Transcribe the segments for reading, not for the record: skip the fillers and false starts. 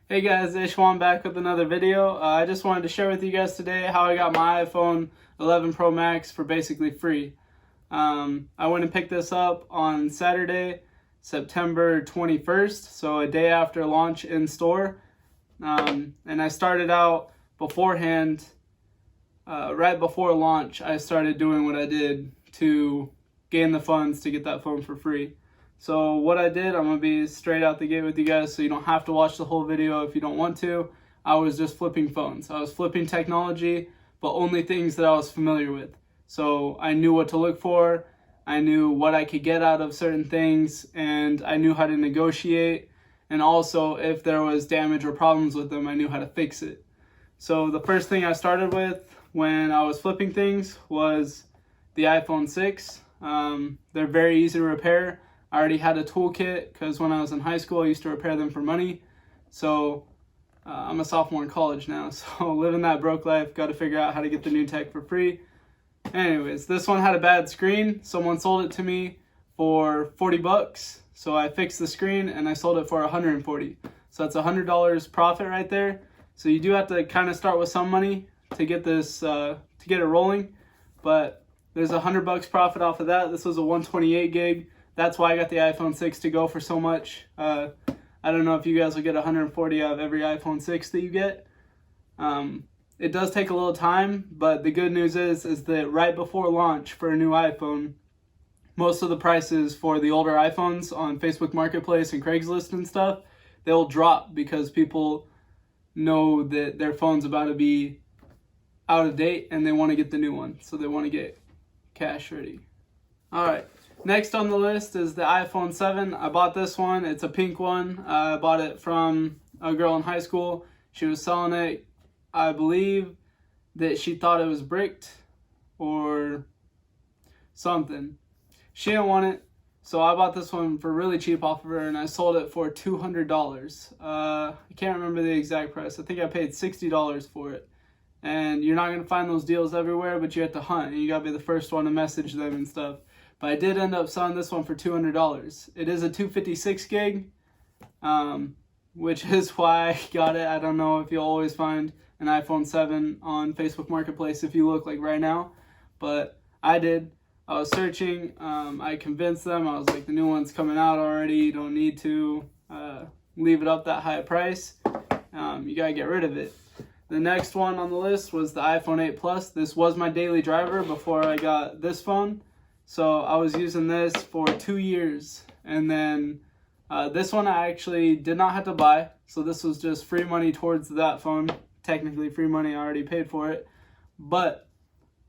Hey guys, Ishwan back with another video. I just wanted to share with you guys today how I got my iPhone 11 Pro Max for basically free. I went and picked this up on Saturday, September 21st, so a day after launch in store. And I started out beforehand, right before launch, I started doing what I did to gain the funds to get that phone for free. So what I did, I'm going to be straight out the gate with you guys so you don't have to watch the whole video if you don't want to. I was just flipping phones. I was flipping technology, but only things that I was familiar with. So I knew what to look for, I knew what I could get out of certain things, and I knew how to negotiate. And also, if there was damage or problems with them, I knew how to fix it. So the first thing I started with when I was flipping things was the iPhone 6. They're very easy to repair. I already had a toolkit because when I was in high school, I used to repair them for money. So I'm a sophomore in college now, so living that broke life, got to figure out how to get the new tech for free. Anyways, this one had a bad screen. Someone sold it to me for 40 bucks. So I fixed the screen and I sold it for 140. So that's $100 profit right there. So you do have to kind of start with some money to get this, to get it rolling. But there's $100 profit off of that. This was a 128 gig. That's why I got the iPhone 6 to go for so much. I don't know if you guys will get 140 out of every iPhone 6 that you get. It does take a little time, but the good news is that right before launch for a new iPhone, most of the prices for the older iPhones on Facebook Marketplace and Craigslist and stuff, they'll drop because people know that their phone's about to be out of date and they want to get the new one. So they want to get cash ready. All right. Next on the list is the iPhone 7. I bought this one. It's a pink one. I bought it from a girl in high school. She was selling it. I believe that she thought it was bricked or something. She didn't want it, so I bought this one for really cheap off of her, and I sold it for $200. I can't remember the exact price. I think I paid $60 for it. And you're not going to find those deals everywhere, but you have to hunt, and you got to be the first one to message them and stuff. But I did end up selling this one for $200. It is a 256 gig, which is why I got it. I don't know if you'll always find an iPhone 7 on Facebook Marketplace if you look like right now, but I did. I was searching. I convinced them. I was like, the new one's coming out already. You don't need to leave it up that high a price. You got to get rid of it. The next one on the list was the iPhone 8 Plus. This was my daily driver before I got this phone. So I was using this for 2 years, and then this one I actually did not have to buy, so this was just free money towards that phone. Technically free money, I already paid for it, but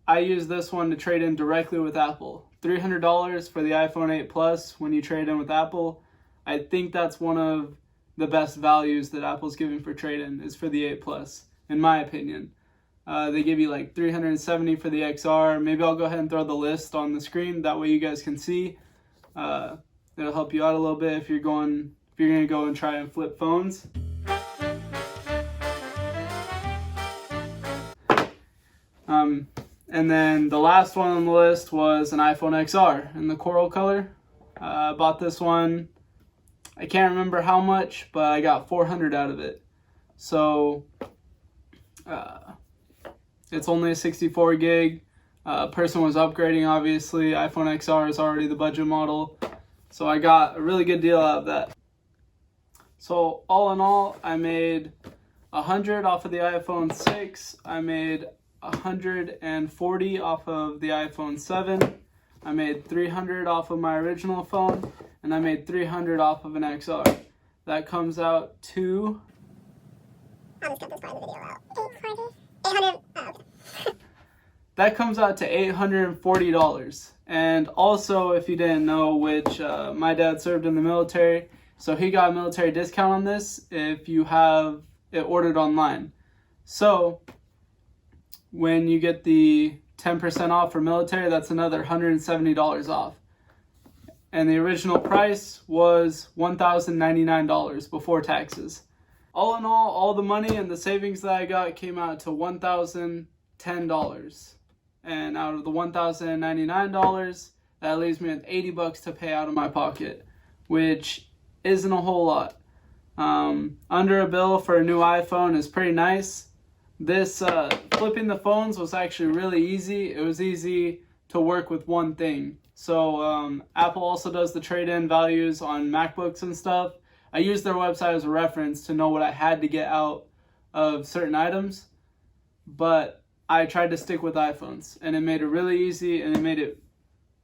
I used this one to trade in directly with Apple. $300 for the iPhone 8 Plus when you trade in with Apple. I think that's one of the best values that Apple's giving for trade-in is for the 8 Plus, in my opinion. They give you like $370 for the XR. Maybe I'll go ahead and throw the list on the screen. That way you guys can see. It'll help you out a little bit if you're going to go and try and flip phones. And then the last one on the list was an iPhone XR in the coral color. I bought this one. I can't remember how much, but I got 400 out of it. So, it's only a 64 gig. Person was upgrading, obviously. iPhone XR is already the budget model. So I got a really good deal out of that. So all in all, I made 100 off of the iPhone 6. I made 140 off of the iPhone 7. I made 300 off of my original phone. And I made 300 off of an XR. That comes out to... I'll just cut this part of the video out. 800. Oh, okay. That comes out to $840. And also, if you didn't know, which my dad served in the military, so he got a military discount on this if you have it ordered online. So when you get the 10% off for military, that's another $170 off. And the original price was $1,099 before taxes. All in all the money and the savings that I got came out to $1,010. And out of the $1,099, that leaves me with $80 to pay out of my pocket, which isn't a whole lot. Under a bill for a new iPhone is pretty nice. This flipping the phones was actually really easy. It was easy to work with one thing. So Apple also does the trade-in values on MacBooks and stuff. I used their website as a reference to know what I had to get out of certain items, but I tried to stick with iPhones, and it made it really easy, and it made it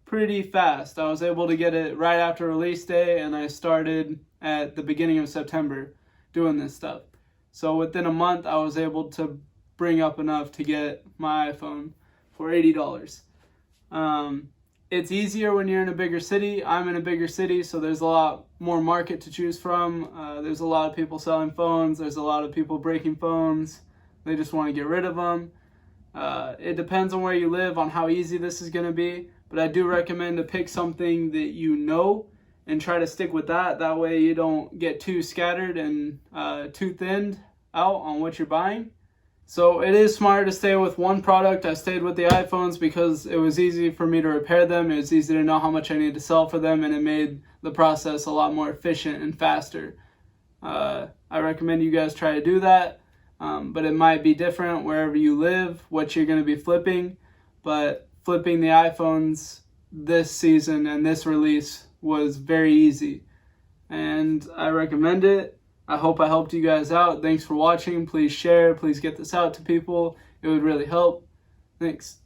pretty fast. I was able to get it right after release day, and I started at the beginning of September doing this stuff. So within a month, I was able to bring up enough to get my iPhone for $80. It's easier when you're in a bigger city. I'm in a bigger city, so there's a lot more market to choose from. There's a lot of people selling phones. There's a lot of people breaking phones. They just want to get rid of them. It depends on where you live on how easy this is going to be, but I do recommend to pick something that you know and try to stick with that. That way you don't get too scattered and too thinned out on what you're buying. So it is smarter to stay with one product. I stayed with the iPhones because it was easy for me to repair them. It was easy to know how much I needed to sell for them, and it made the process a lot more efficient and faster. I recommend you guys try to do that, but it might be different wherever you live, what you're going to be flipping. But flipping the iPhones this season and this release was very easy, and I recommend it. I hope I helped you guys out. Thanks for watching. Please share. Please get this out to people. It would really help. Thanks.